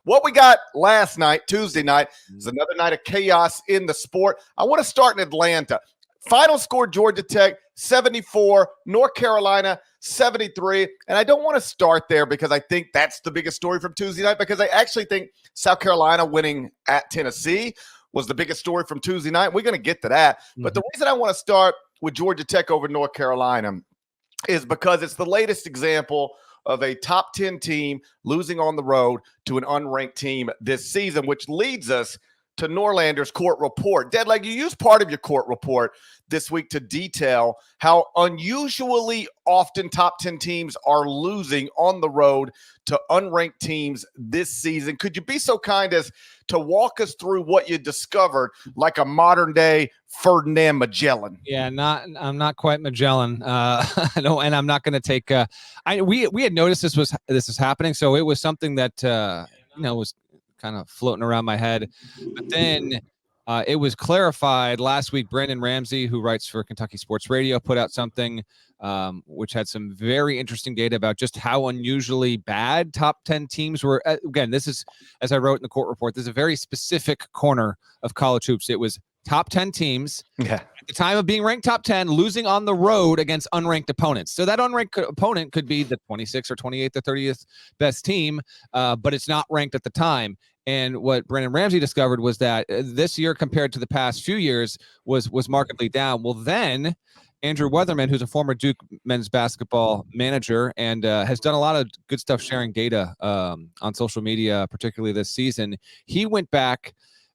what we got last night, Tuesday night, is another night of chaos in the sport. I want to start in Atlanta. Final score, Georgia Tech, 74, North Carolina, 73. And I don't want to start there because I think that's the biggest story from Tuesday night, because I actually think South Carolina winning at Tennessee was the biggest story from Tuesday night. We're going to get to that. But the reason I want to start with Georgia Tech over North Carolina is because it's the latest example of a top 10 team losing on the road to an unranked team this season, which leads us to Norlander's court report. Deadleg, you used part of your court report this week to detail how unusually often top 10 teams are losing on the road to unranked teams this season. Could you be so kind as to walk us through what you discovered, like a modern day Ferdinand Magellan? Yeah, I'm not quite Magellan. No, and I'm not going to take. We had noticed this is happening, so it was something that was kind of floating around my head. But then it was clarified last week. Brandon Ramsey, who writes for Kentucky Sports Radio, put out something which had some very interesting data about just how unusually bad top 10 teams were. Again, this is, as I wrote in the court report, this is a very specific corner of college hoops. It was top 10 teams at the time of being ranked top 10, losing on the road against unranked opponents. So that unranked opponent could be the 26th or 28th or 30th best team, but it's not ranked at the time. And what Brandon Ramsey discovered was that this year compared to the past few years was markedly down. Well, then Andrew Weatherman, who's a former Duke men's basketball manager and has done a lot of good stuff sharing data on social media, particularly this season, he went back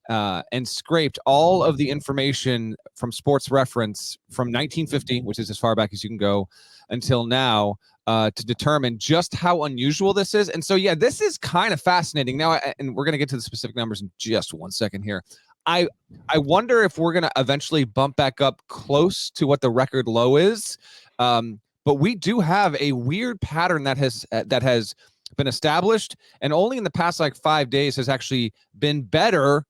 and scraped all of the information from Sports Reference from 1950, which is as far back as you can go, until now, to determine just how unusual this is. And so, yeah, this is kind of fascinating. Now, and we're going to get to the specific numbers in just 1 second here. I wonder if we're going to eventually bump back up close to what the record low is. But we do have a weird pattern that has been established, and only in the past 5 days has actually been better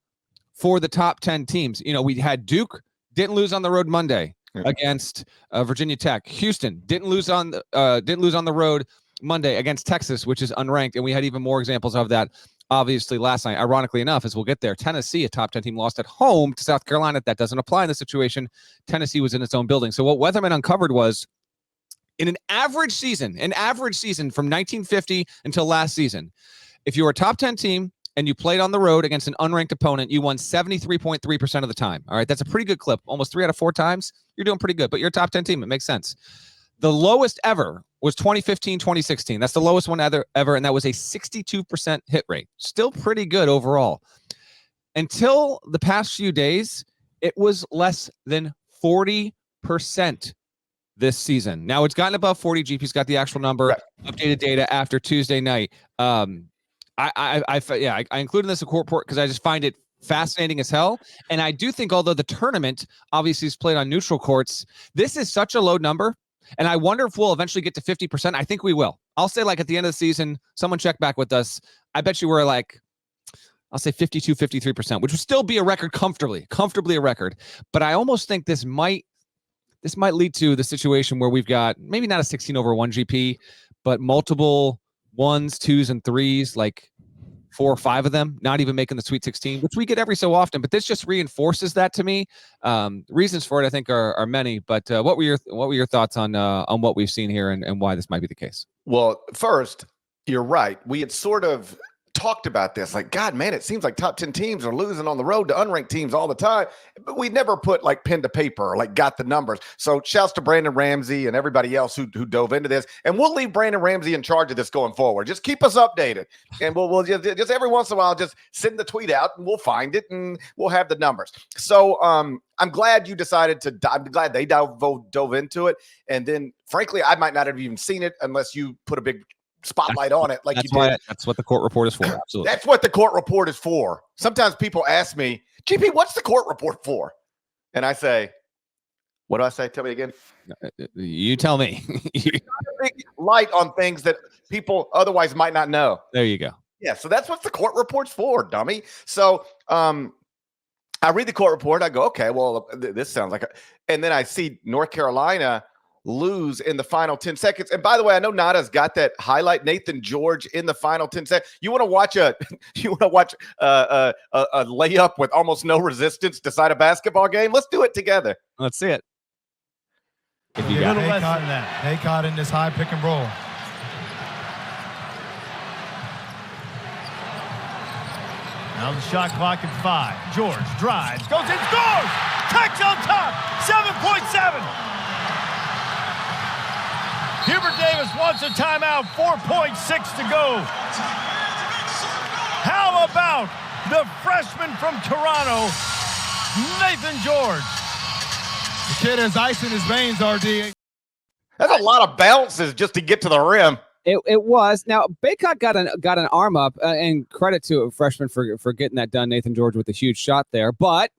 for the top 10 teams. We had Duke didn't lose on the road Monday against Virginia Tech. Houston didn't lose on the road Monday against Texas, which is unranked, and we had even more examples of that obviously last night. Ironically enough, as we'll get there, Tennessee, a top 10 team, lost at home to South Carolina. That doesn't apply in this situation. Tennessee was in its own building. So what Weatherman uncovered was, in an average season from 1950 until last season, if you were a top 10 team and you played on the road against an unranked opponent, you won 73.3% of the time. All right, that's a pretty good clip. Almost 3 out of 4 times, you're doing pretty good, but you're a top 10 team. It makes sense. The lowest ever was 2015, 2016. That's the lowest one ever, and that was a 62% hit rate. Still pretty good overall. Until the past few days, it was less than 40% this season. Now it's gotten above 40. GP's got the actual number, updated data after Tuesday night. I included this in court report because I just find it fascinating as hell. And I do think, although the tournament obviously is played on neutral courts, this is such a low number. And I wonder if we'll eventually get to 50%. I think we will. I'll say at the end of the season, someone check back with us. I bet you we're I'll say 52, 53%, which would still be a record comfortably a record. But I almost think this might lead to the situation where we've got maybe not a 16/1 GP, but multiple 1s, 2s, and 3s, 4 or 5 of them, not even making the Sweet 16, which we get every so often. But this just reinforces that to me. Reasons for it, I think, are many. But what were your thoughts on what we've seen here and why this might be the case? Well, first, you're right. We had sort of talked about this. God, man, it seems like top 10 teams are losing on the road to unranked teams all the time. But we never put pen to paper or got the numbers. So shouts to Brandon Ramsey and everybody else who dove into this. And we'll leave Brandon Ramsey in charge of this going forward. Just keep us updated. And we'll just every once in a while, just send the tweet out and we'll find it and we'll have the numbers. So I'm glad you decided to, I'm glad they dove into it. And then frankly, I might not have even seen it unless you put a big spotlight on it that's what the court report is for. Absolutely. That's what the court report is for. Sometimes people ask me, GP, what's the court report for? And I say, what do I say? Tell me again. You tell me. Light on things that people otherwise might not know. There you go. Yeah, so that's what the court report's for, dummy. So I read the court report. I go, okay, well, this sounds like and then I see North Carolina lose in the final 10 seconds. And by the way, I know Nada's got that highlight, Nathan George in the final 10 seconds. You want to watch a layup with almost no resistance decide a basketball game? Let's do it together. Let's see it. If you got Haycott in this high pick and roll. Now the shot clock at 5. George drives, goes in, scores! Touch on top, 7.7. Hubert Davis wants a timeout, 4.6 to go. How about the freshman from Toronto, Nathan George? The kid has ice in his veins, RD. That's a lot of bounces just to get to the rim. It was. Now, Baycott got an arm up, and credit to a freshman for getting that done, Nathan George, with a huge shot there. But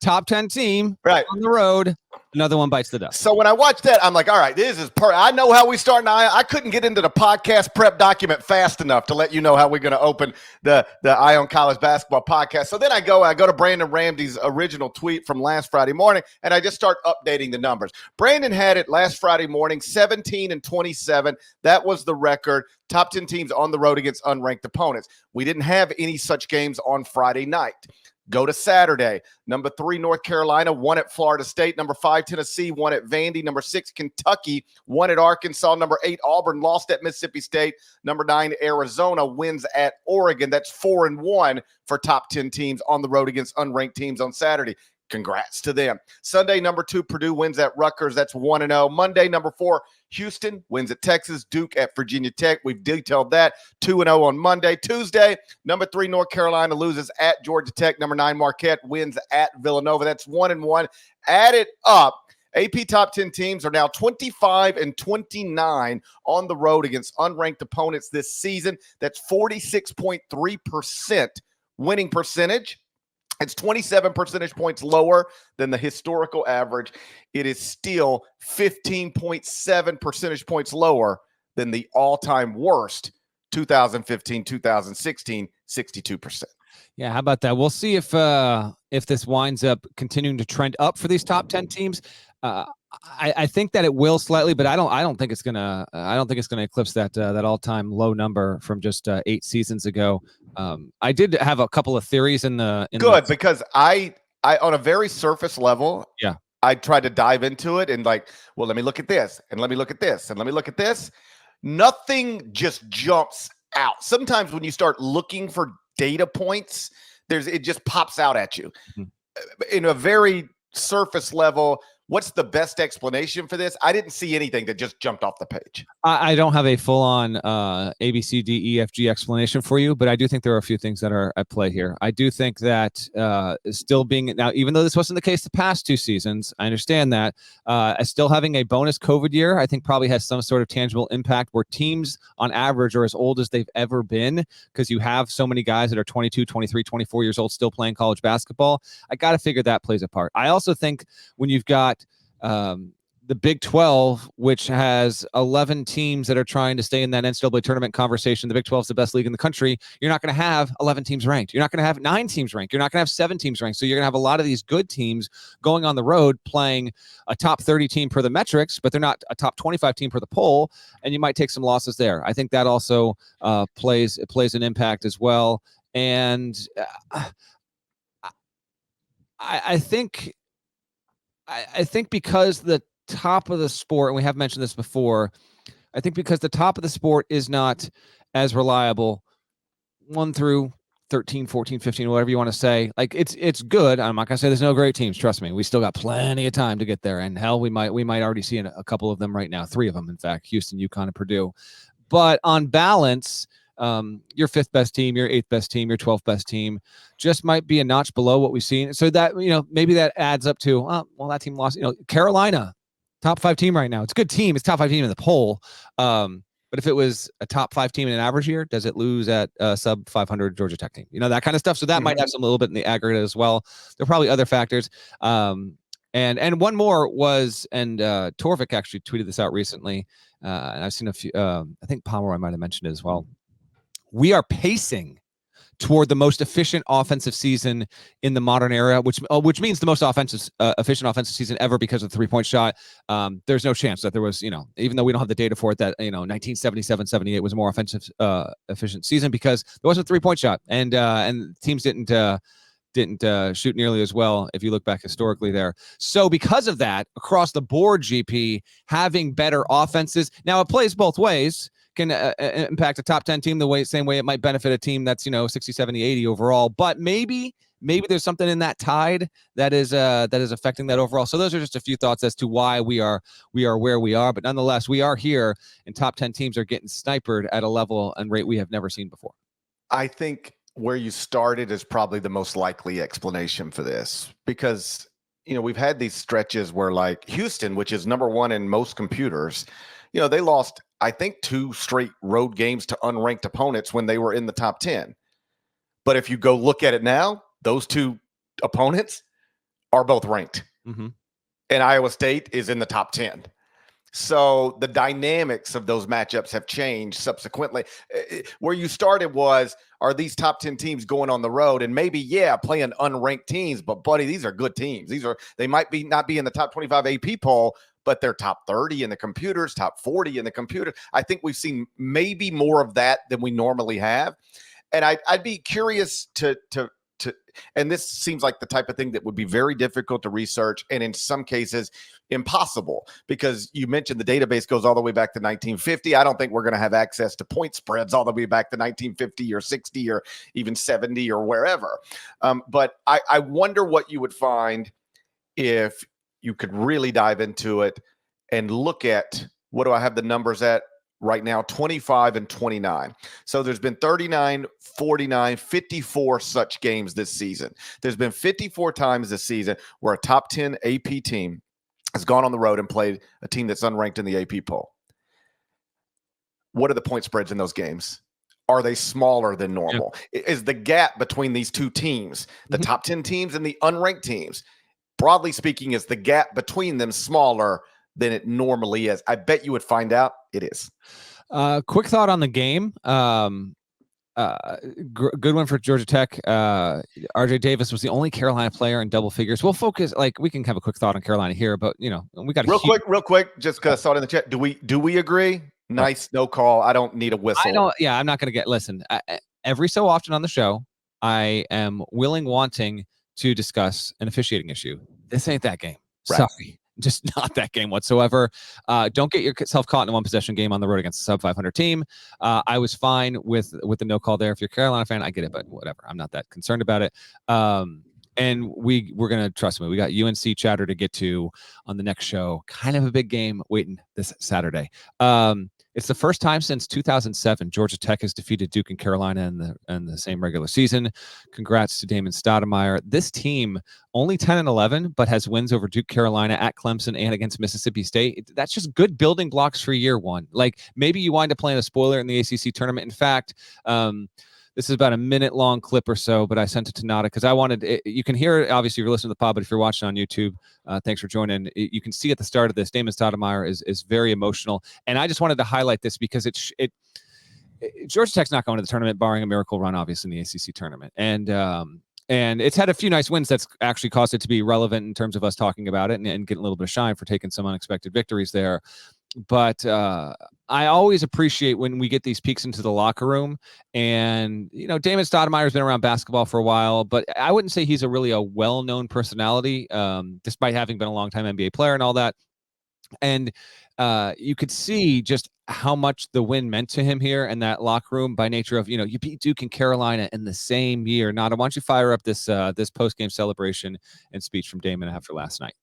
top 10 team on the road, another one bites the dust. So when I watched that, I'm like, all right, this is I know how we start now. I couldn't get into the podcast prep document fast enough to let you know how we're going to open the Ion College Basketball podcast. So then I go to Brandon Ramsey's original tweet from last Friday morning, and I just start updating the numbers. Brandon had it last Friday morning, 17-27. That was the record. Top 10 teams on the road against unranked opponents. We didn't have any such games on Friday night. Go to Saturday. Number 3, North Carolina won at Florida State. Number 5, Tennessee won at Vandy. Number 6, Kentucky won at Arkansas. Number 8, Auburn lost at Mississippi State. Number 9, Arizona wins at Oregon. That's 4-1 for top 10 teams on the road against unranked teams on Saturday. Congrats to them. Sunday, number 2, Purdue wins at Rutgers. That's 1-0. Monday, number 4, Houston wins at Texas. Duke at Virginia Tech. We've detailed that. 2-0 on Monday. Tuesday, number 3, North Carolina loses at Georgia Tech. Number 9, Marquette wins at Villanova. That's 1-1. Add it up. AP top 10 teams are now 25-29 on the road against unranked opponents this season. That's 46.3% winning percentage. It's 27 percentage points lower than the historical average. It is still 15.7 percentage points lower than the all-time worst 2015-2016, 62%. Yeah, how about that? We'll see if this winds up continuing to trend up for these top 10 teams. I think that it will slightly, but I don't think it's gonna eclipse that all-time low number from just 8 seasons ago. I did have a couple of theories because I on a very surface level, yeah, I tried to dive into it and let me look at this and let me look at this and let me look at this. Nothing just jumps out. Sometimes when you start looking for data points, it just pops out at you. In a very surface level. What's the best explanation for this? I didn't see anything that just jumped off the page. I don't have a full-on A, B, C, D, E, F, G explanation for you, but I do think there are a few things that are at play here. I do think that still being now, even though this wasn't the case the past 2 seasons, I understand that still having a bonus COVID year, I think probably has some sort of tangible impact where teams on average are as old as they've ever been because you have so many guys that are 22, 23, 24 years old still playing college basketball. I got to figure that plays a part. I also think when you've got the Big 12, which has 11 teams that are trying to stay in that NCAA tournament conversation. The Big 12 is the best league in the country. You're not going to have 11 teams ranked. You're not going to have 9 teams ranked. You're not going to have 7 teams ranked. So you're going to have a lot of these good teams going on the road playing a top 30 team per the metrics, but they're not a top 25 team per the poll, and you might take some losses there. I think that also plays an impact as well. And I think because the top of the sport, and we have mentioned this before, I think because the top of the sport is not as reliable 1 through 13, 14, 15, whatever you want to say, like it's good. I'm not going to say there's no great teams. Trust me. We still got plenty of time to get there. And hell, we might already see a couple of them right now. 3 of them, in fact, Houston, UConn, and Purdue. But on balance, your 5th best team, your 8th best team, your 12th best team just might be a notch below what we've seen. So that, maybe that adds up to, that team lost, Carolina, top 5 team right now. It's a good team. It's top 5 team in the poll. But if it was a top 5 team in an average year, does it lose at sub 500 Georgia Tech team? That kind of stuff. So that might have some little bit in the aggregate as well. There are probably other factors. And one more was, and Torvik actually tweeted this out recently. And I've seen a few, I think Pomeroy might have mentioned it as well. We are pacing toward the most efficient offensive season in the modern era, which means the most efficient offensive season ever because of the 3-point shot. There's no chance that there was, even though we don't have the data for it, that 1977-78 was a more efficient season because there wasn't a 3-point shot, and teams didn't shoot nearly as well if you look back historically there. So because of that, across the board, GP, having better offenses, now it plays both ways, can impact a top 10 team the same way it might benefit a team that's 60, 70, 80 overall, but maybe there's something in that tide that is affecting that overall. So those are just a few thoughts as to why we are where we are, but nonetheless we are here, and top 10 teams are getting snipered at a level and rate we have never seen before. I think where you started is probably the most likely explanation for this, because we've had these stretches where, like Houston, which is number one in most computers, they lost, I think, 2 straight road games to unranked opponents when they were in the top 10. But if you go look at it now, those 2 opponents are both ranked. Mm-hmm. And Iowa State is in the top 10. So the dynamics of those matchups have changed subsequently. Where you started was, are these top 10 teams going on the road? And maybe, playing unranked teams, but buddy, these are good teams. They might not be in the top 25 AP poll, but they're top 30 in the computers, top 40 in the computer. I think we've seen maybe more of that than we normally have. And I'd be curious to and this seems like the type of thing that would be very difficult to research, and in some cases impossible, because you mentioned the database goes all the way back to 1950. I don't think we're going to have access to point spreads all the way back to 1950 or 60 or even 70 or wherever. But I wonder what you would find if you could really dive into it and look at, what do I have the numbers at right now? 25 and 29. So there's been 39, 49, 54 such games this season. There's been 54 times this season where a top 10 AP team has gone on the road and played a team that's unranked in the AP poll. What are the point spreads in those games? Are they smaller than normal? Yeah. Is the gap between these 2 teams, the top 10 teams and the unranked teams, broadly speaking, is the gap between them smaller than it normally is? I bet you would find out it is. Quick thought on the game. Good one for Georgia Tech. RJ Davis was the only Carolina player in double figures. We'll focus, we can have a quick thought on Carolina here, but we got real quick, just because I saw it in the chat. Do we agree? Nice, no call. I don't need a whistle. I'm not going to listen. Every so often on the show, I am wanting to discuss an officiating issue. This ain't that game. Right. Sorry. Just not that game whatsoever. Don't get yourself caught in a 1-possession game on the road against a sub 500 team. I was fine with the no call there. If you're a Carolina fan, I get it, but whatever. I'm not that concerned about it. And we're going to, trust me, we got UNC chatter to get to on the next show. Kind of a big game waiting this Saturday. It's the first time since 2007 Georgia Tech has defeated Duke and Carolina in the same regular season. Congrats to Damon Stoudamire. This team only 10-11, but has wins over Duke, Carolina, at Clemson, and against Mississippi State. That's just good building blocks for year one. Maybe you wind up playing a spoiler in the ACC tournament. In fact, this is about a minute-long clip or so, but I sent it to Nada because I wanted it. You can hear it, obviously, if you're listening to the pod, but if you're watching on YouTube, thanks for joining. You can see at the start of this, Damon Stoudamire is very emotional, and I just wanted to highlight this because Georgia Tech's not going to the tournament, barring a miracle run, obviously, in the ACC tournament, and it's had a few nice wins that's actually caused it to be relevant in terms of us talking about it and getting a little bit of shine for taking some unexpected victories there. But I always appreciate when we get these peeks into the locker room. And, Damon Stoudamire has been around basketball for a while, but I wouldn't say he's a well-known personality, despite having been a long-time NBA player and all that. And you could see just how much the win meant to him here in that locker room by nature of, you beat Duke and Carolina in the same year. Nada, why don't you fire up this post-game celebration and speech from Damon after last night?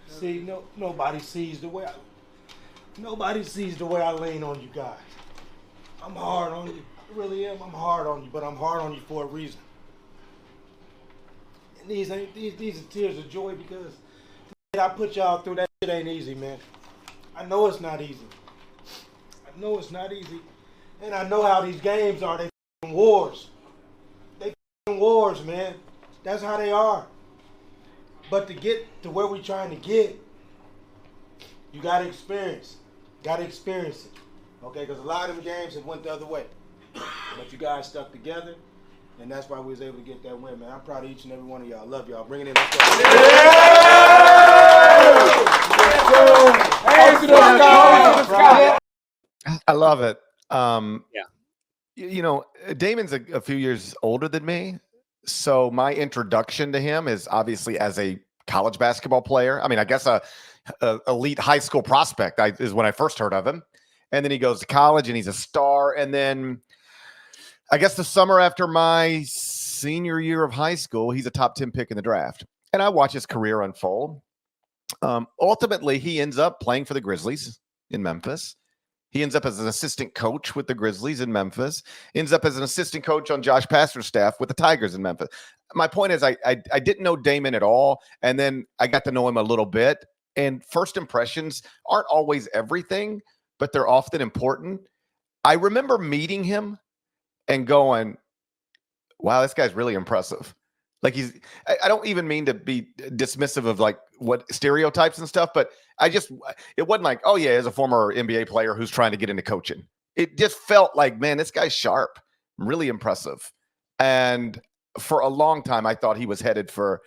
See, nobody sees the way I lean on you guys. I'm hard on you. I really am. I'm hard on you, but I'm hard on you for a reason. And these are tears of joy because I put y'all through. That shit ain't easy, man. I know it's not easy. And I know how these games are. They wars. Wars, man. That's how they are. But to get to where we're trying to get, you got to experience. Got to experience it. Okay? Because a lot of them games have went the other way. But you guys stuck together, and that's why we was able to get that win, man. I'm proud of each and every one of y'all. Love y'all. Bring it in. Let's go. I love it. Yeah. You know, Damon's a few years older than me, so my introduction to him is obviously as a college basketball player. I mean, I guess a elite high school prospect is when I first heard of him, and then he goes to college and he's a star, and then I guess the summer after my senior year of high school, he's a top 10 pick in the draft, and I watch his career unfold. Ultimately, he ends up playing for the Grizzlies in Memphis. He ends up as an assistant coach with the Grizzlies in Memphis, ends up as an assistant coach on Josh Pastner's staff with the Tigers in Memphis. My point is I didn't know Damon at all, and then I got to know him a little bit. And first impressions aren't always everything, but they're often important. I remember meeting him and going, wow, this guy's really impressive. Like I don't even mean to be dismissive of like what stereotypes and stuff, but it wasn't like, oh yeah, as a former NBA player who's trying to get into coaching. It just felt like, man, this guy's sharp, really impressive. And for a long time, I thought he was headed for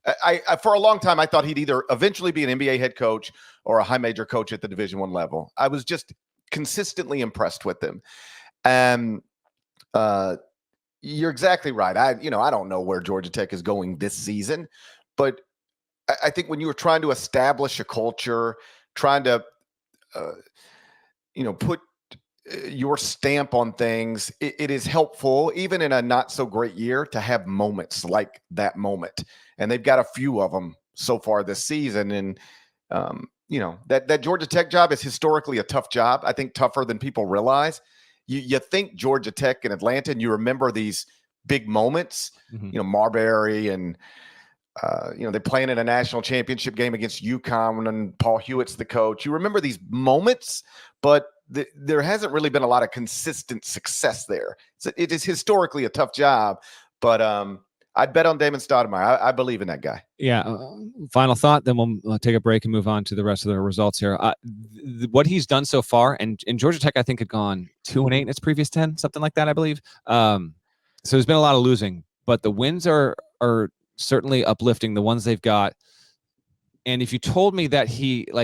a long time, I thought he'd either eventually be an NBA head coach or a high major coach at the Division I level. I was just consistently impressed with him. And, you're exactly right. I don't know where Georgia Tech is going this season, but I think when you were trying to establish a culture, trying to, put your stamp on things, it is helpful, even in a not so great year, to have moments like that moment. And they've got a few of them so far this season. And, that Georgia Tech job is historically a tough job. I think tougher than people realize. You think Georgia Tech and Atlanta, and you remember these big moments, Marbury and, they're playing in a national championship game against UConn and Paul Hewitt's the coach. You remember these moments, but there hasn't really been a lot of consistent success there. So it is historically a tough job, but I'd bet on Damon Stoudamire. I believe in that guy. Yeah. Final thought, then we'll take a break and move on to the rest of the results here. What he's done so far, and Georgia Tech, I think, had gone 2-8 in its previous 10, something like that, I believe. So there's been a lot of losing, but the wins are certainly uplifting, the ones they've got. And if you told me that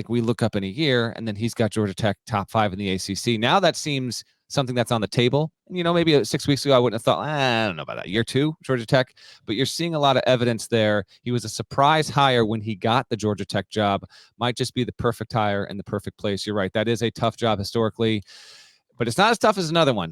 we look up in a year and then he's got Georgia Tech top 5 in the ACC, now that seems something that's on the table. Maybe 6 weeks ago, I wouldn't have thought, I don't know about that. Year 2, Georgia Tech. But you're seeing a lot of evidence there. He was a surprise hire when he got the Georgia Tech job. Might just be the perfect hire in the perfect place. You're right. That is a tough job historically, but it's not as tough as another one.